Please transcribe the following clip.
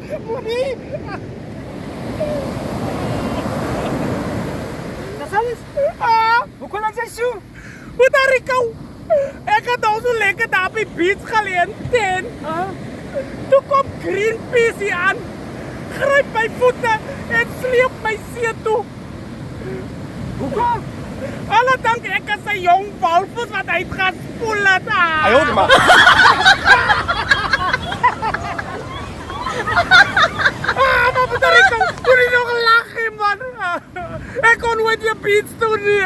Moenie! Dis alles. Hoekom dan jy so? Wat daar ikaw? Ek het nou so lekker daar op die beach geleën teen. Toe kom Greenpeace hier aan. Gryp my voete en sleep my see toe. Hoekom? Alle dink ek is 'n jong walvis wat uitgespoel het. Ayo, die man. Maar wat daar ikaw? Toen jy nog lag, man. Ek kon nooit weer beach toe nie.